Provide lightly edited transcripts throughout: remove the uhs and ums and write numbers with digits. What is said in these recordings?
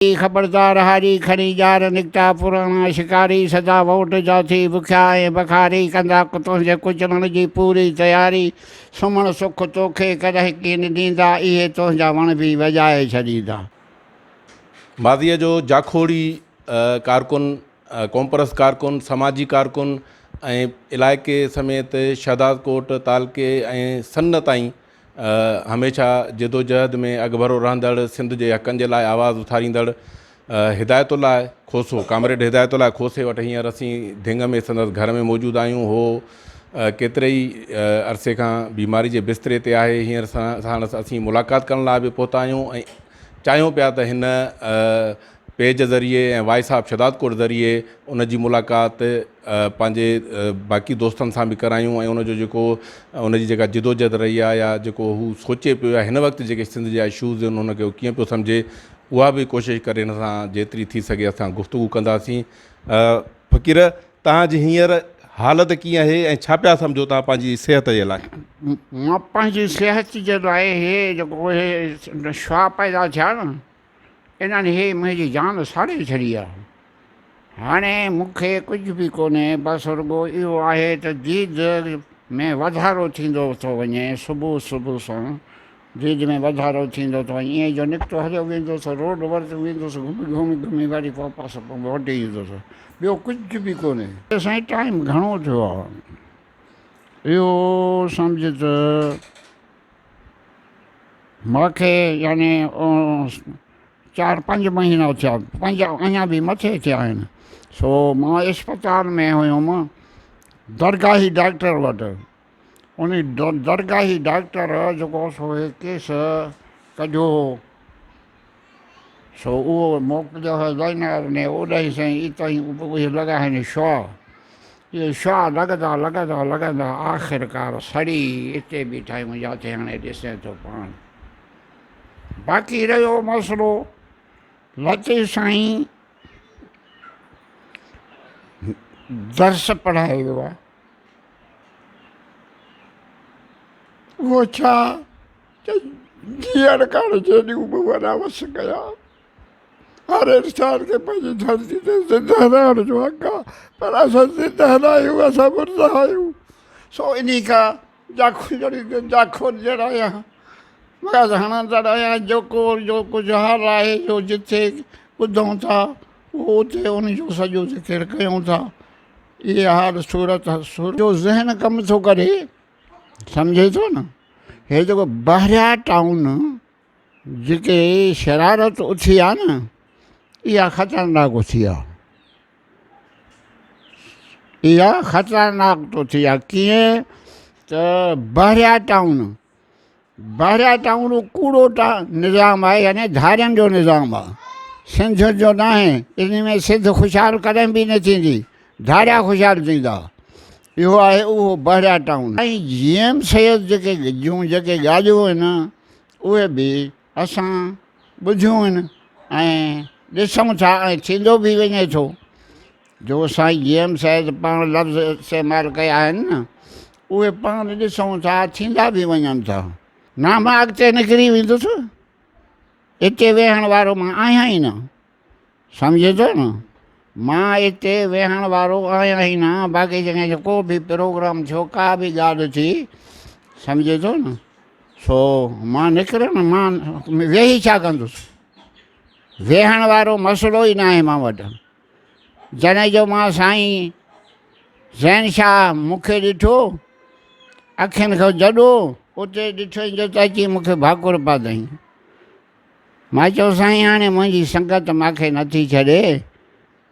ख़बरदार हारी खणी जार निकिता पुराणा शिकारी सदा वोट जा थी बुखिया ऐं बखारी कंदा तुंहिंजे कुचलण जी पूरी तयारी सुम्हण सुख तोखे कॾहिं कीन ॾींदा इहे तुंहिंजा वण बि वॼाए छॾींदा। माज़ीअ जो जाखोड़ी कारकुन कॉम्परस कारकुन समाजी कारकुन ऐं इलाइक़े समेत शहदाद कोट तालके ऐं सन ताईं हमेशह जदोजहद में अॻभरो रहंदड़ सिंध जे हक़नि जे लाइ आवाज़ु उथारींदड़ हिदायतुल्लाह खोसो कामरेड हिदायतुल्लाह खोसे वटि हींअर असीं ढिंग में संदसि घर में मौजूदु आहियूं। हो केतिरे ई अरसे खां बीमारी जे बिस्तरे ते आहे। हींअर साण असीं मुलाक़ात करण लाइ बि पहुता आहियूं ऐं चाहियूं पिया त हिन पेज ज़रिए ऐं वॉइस ऑफ शहदाद कोट ज़रिए उन जी मुलाक़ात पंहिंजे बाक़ी दोस्तनि सां बि करायूं ऐं उनजो जेको उनजी जेका जिदोजहद रही आहे या जेको हू सोचे पियो आहे हिन वक़्तु जेके सिंध जा इशूज़ आहिनि उनखे हू कीअं पियो सम्झे उहा बि कोशिशि करे हिन सां जेतिरी थी सघे असां गुफ़्तगू कंदासीं। फ़क़ीर तव्हांजी हींअर हालत कीअं आहे ऐं छा पिया सम्झो तव्हां पंहिंजी सिहत जे लाइ? मां पंहिंजी सिहत जे लाइ हे जेको हे श्वाह पैदा थिया न इन्हनि हे मुंहिंजी जान साड़े छॾी आहे। हाणे मूंखे कुझु बि कोन्हे बसि रुॻो इहो आहे त दीद में वाधारो थींदो थो वञे सुबुह सुबुह सां दीद में वाधारो थींदो थो वञे ईअं जो निकितो हलियो वेंदुसि रोड वटि वेंदुसि घुमी घुमी वरी वापसि वटि ईंदुसि ॿियो कुझु बि कोन्हे। साईं टाइम घणो थियो आहे इहो सम्झ त मूंखे यानी 4-5 महीना थिया 5 अञा बि मथे थिया आहिनि। सो मां इस्पताल में हुयुमि दरगाही डॉक्टर वटि। उन दरगाही डॉक्टर जेको सो केस कढियो सो उहो मोकिलियो हुयो लाइनर ने ओॾाई साईं इताईं उहे लॻा आहिनि श्वाह इहे श्वाह लॻंदा लॻंदा लॻंदा आख़िरकार सड़ी हिते बीठा आहियूं जिते हाणे ॾिसे थो पाण। बाक़ी रहियो मसिलो लतीफ़ साईं दर्स पढ़ाए वियो आहे उहो छा जीअण करण जहिड़ियूं बि वॾा वस कया हर इंसान खे पंहिंजी धरती ते ज़िंदह रहण जो हक़ आहे पर असां ज़िंदह न आहियूं असां मुर्दा आहियूं। सो इन खां जाखो जहिड़ा मगज़ हणंदड़ आहियां जो कुझु हाल आहे जो जिथे ॿुधूं था उहो उते उनजो सॼो ज़िक्र कयूं था। इहे हाल सूरत जो ज़हन कमु थो करे सम्झे थो न। हे जेको ॿाहिरियां टाउन जेके शरारत उथी आहे न इहा ख़तरनाक उथी आहे इहा ख़तरनाक थो थी आहे। कीअं त ॿाहिरियां टाउन कूड़ो निज़ाम आहे यानी धारियुनि जो निज़ाम आहे सिंध जो न आहे। इन में सिंध ख़ुशहाल कॾहिं बि न थींदी धारिया ख़ुशहाल थींदा। इहो आहे उहो ॿाहिरियां टाउन ऐं जीएम सैद जेके ॻाल्हियूं आहिनि उहे बि असां ॿुधियूं आहिनि ऐं ॾिसूं था ऐं थींदो बि वञे थो। जो साईं जीएम सैद पाण लफ़्ज़ इस्तेमालु कया आहिनि न उहे पाण ॾिसूं था थींदा बि वञनि था। न मां अॻिते निकिरी वेंदुसि हिते वेहण वारो मां आहियां ई न सम्झे थो न। मां हिते वेहण वारो आहियां ई न। बाक़ी जॻह को बि प्रोग्राम थियो का बि ॻाल्हि थी सम्झे थो न। सो मां निकिरनि मां वेही छा कंदुसि वेहण वारो मसइलो ई न आहे मां वटि। जॾहिं जो मां साईं ज़ैन शाह मूंखे ॾिठो अखियुनि खां जॾो उते ॾिठो जो त अची मूंखे भाकुर पातईं। मां चयो साईं हाणे मुंहिंजी संगत मूंखे नथी छॾे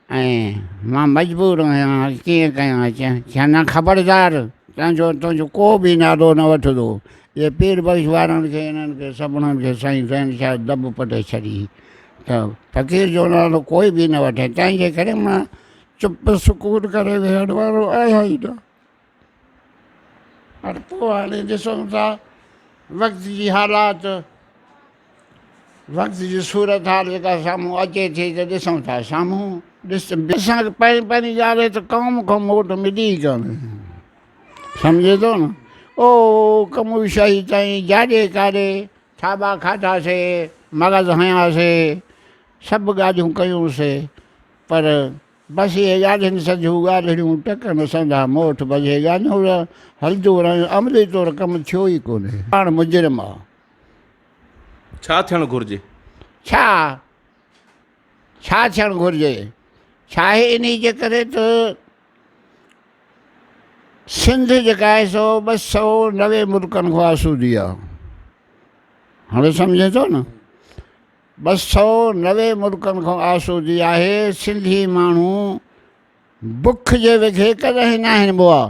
ऐं मां मजबूर आहियां कीअं कयां चया न ख़बरदार तुंहिंजो को बि नालो न वठंदो। इहे पीर बख़्श वारनि खे इन्हनि खे सभिनीनि खे साईं ज़ैन शाह दॿ पटे छॾी त फ़क़ीर जो नालो कोई बि न वठे। तंहिंजे करे मां चुप सुकून करे वेहण वारो आहियां ई न। पर पोइ हाणे ॾिसूं था वक़्त जी हालात वक़्त जी सूरत हाल जेका साम्हूं अचे थी त ॾिसूं था साम्हूं असांखे पहिरीं ॻाल्हि त क़ौम खां मोट मिली ई कोन्हे सम्झे थो न। ओ कमु शाही ताईं जाॾे काॾे थाॿा खाधासीं मग़ज़ हयासीं सभु ॻाल्हियूं कयूंसीं, पर बसि इहे ॻाल्हियुनि सॼियूं ॻाल्हियूं टकनि असांजा मोठ, बसि इहे ॻाल्हियूं हलंदियूं रहियूं, अमली तौरु कमु थियो ई कोन्हे। पाण मुजरिम आहे। छा थियणु घुरिजे? छा थियणु घुरिजे? छा आहे इन जे करे त सिंध जेका आहे सो 290 मुल्कनि खां आसूदी आहे। हाणे सम्झे थो न, 290 मुल्कनि खां आसूदी आहे। सिंधी माण्हू बुख जे विघे कॾहिं न आहिनि बुआ।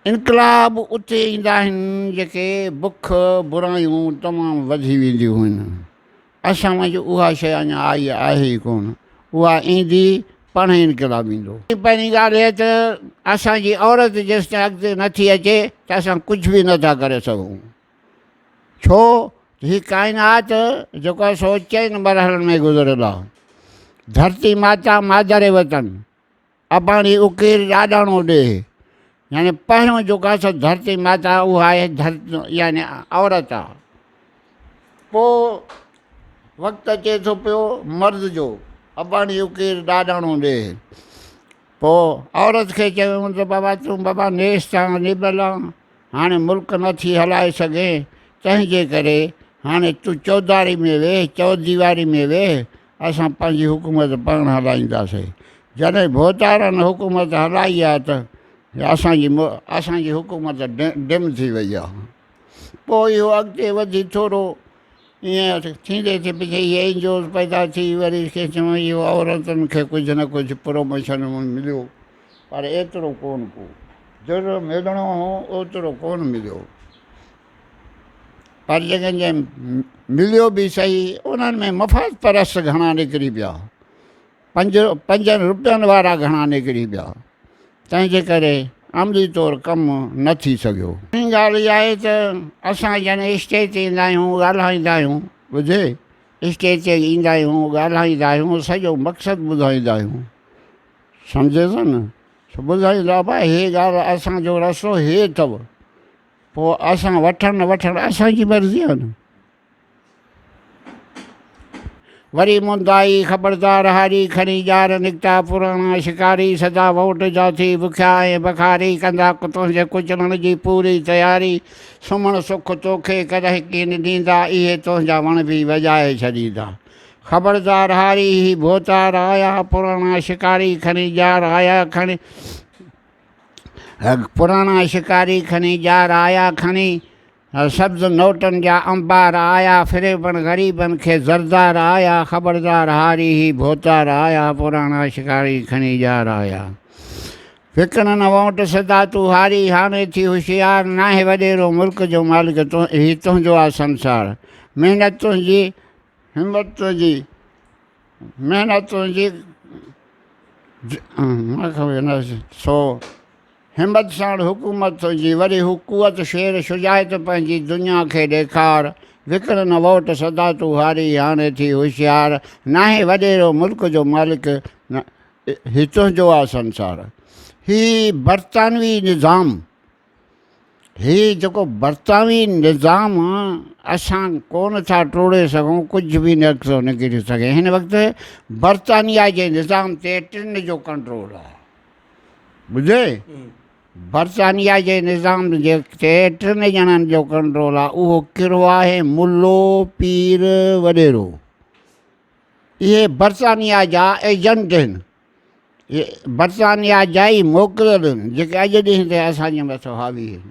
इनकलाब उते ईंदा आहिनि जेके बुख बुरायूं तमामु वधी वेंदियूं आहिनि। असां वटि उहा शइ अञा आई आहे ई कोन। उहा ईंदी पाण इनकलाब ईंदो। पहिरीं ॻाल्हि इहा त असांजी औरत जेसि ताईं अॻिते नथी अचे त असां कुझु बि नथा करे सघूं। छो? हीअ काइनात जेको आहे सो 4 मरहलनि में गुज़रियल आहे। धरती माता मादर वतन, अबाणी उकीर ॾाॾाणो ॾे, यानी पहिरियों जेको आहे सो धरती माता उहा आहे यानी औरत आहे। पोइ वक़्तु अचे थो पियो मर्द जो, अबाणी उकीर ॾाॾाणो ॾे। पोइ औरत खे चयूं त बाबा तूं बाबा नेस्त आहे, निबल आहे, हाणे मुल्क नथी हलाए सघे, तंहिंजे करे हाणे तूं चौधारी में वेह, चौदीवारी में वेह, असां पंहिंजी हुकूमत पाण हलाईंदासीं। जॾहिं भोतारनि हुकूमत हलाई आहे त असांजी हुकूमत डिम थी वई आहे। पोइ इहो अॻिते वधी थोरो ईअं थींदे थी पिछे इहे इंजोस पैदा थी, वरी कंहिं चयूं इहो औरतुनि खे कुझु न कुझु प्रोमोशन मिलियो, पर एतिरो कोन को, जेतिरो मिलणो हो ओतिरो कोन मिलियो। पर जंहिंखे मिलियो बि सही, उन्हनि में मफ़ाद परस्त घणा निकिरी पिया, 5 रुपयनि वारा घणा निकिरी पिया, तंहिंजे करे अमली तौरु कमु न थी सघियो। ॿी ॻाल्हि इहा आहे त असां जॾहिं स्टेज ते ईंदा आहियूं, ॻाल्हाईंदा आहियूं, ॿुधे, स्टेज ते ईंदा आहियूं, ॻाल्हाईंदा आहियूं, सॼो मक़सदु ॿुधाईंदा आहियूं, सम्झे थो न, ॿुधाईंदा भाई हीअ ॻाल्हि असांजो रस्तो हे अथव। पोइ असां वठणु असांजी मर्ज़ी आहे न। वरी मुंदाई ख़बरदार हारी खणी ॼार निकिता पुराणा शिकारी, सदा वोट जा थी बुखिया ऐं बखारी, कंदा तुंहिंजे कुचलण जी पूरी तयारी, सुम्हणु सुख तोखे कॾहिं कीन ॾींदा, इहे तुंहिंजा वण बि वॼाए छॾींदा। ख़बरदार हारी ही भोतार आया, पुराणा शिकारी खणी ॼार आया खणी, पुराणा शिकारी खणी ॼार आया खणी, सब्ज़ नोटनि जा अंबार आया, फ़िरेबनि ग़रीबनि खे ज़रदार आया। ख़बरदार हारी ही भोतार आया, पुराणा शिकारी खणी ॼार आया। विकिण न वोट सदा तूं हारी, हाणे थी होशियार, नाहे वॾेरो मुल्क जो मालिक ही तुंहिंजो आहे संसार। महिनत तुंहिंजी, हिम्मत तुंहिंजी, महिनत तुंहिंजी सो हिम्मत सां हुकूमत तुंहिंजी, वरी हू कुवत शेर शुजायत पंहिंजी दुनिया खे ॾेखार। विकिण न वोट सदा तूं हारी, हाणे थी होशियार, नाहे वॾेरो मुल्क जो मालिक ही तुंहिंजो आहे संसार। ही बरतानवी निज़ाम, ही जेको बरतानवी निज़ाम असां कोन था टोड़े सघूं, कुझु बि नथो निकिरी सघे। हिन वक़्तु बरतानिया जे निज़ाम ते 3 जो कंट्रोल आहे, ॿुधे, बरतानिया जे निज़ाम जे ते 3 ॼणनि जो कंट्रोल आहे। उहो कहिड़ो आहे? मुल्लो, पीर, वॾेरो। इहे बरतानिया जा एजेंट आहिनि, इहे बरतानिया जा ई मोकिलियल आहिनि, जेके अॼु ॾींहं ते असांजे मथां हावी आहिनि।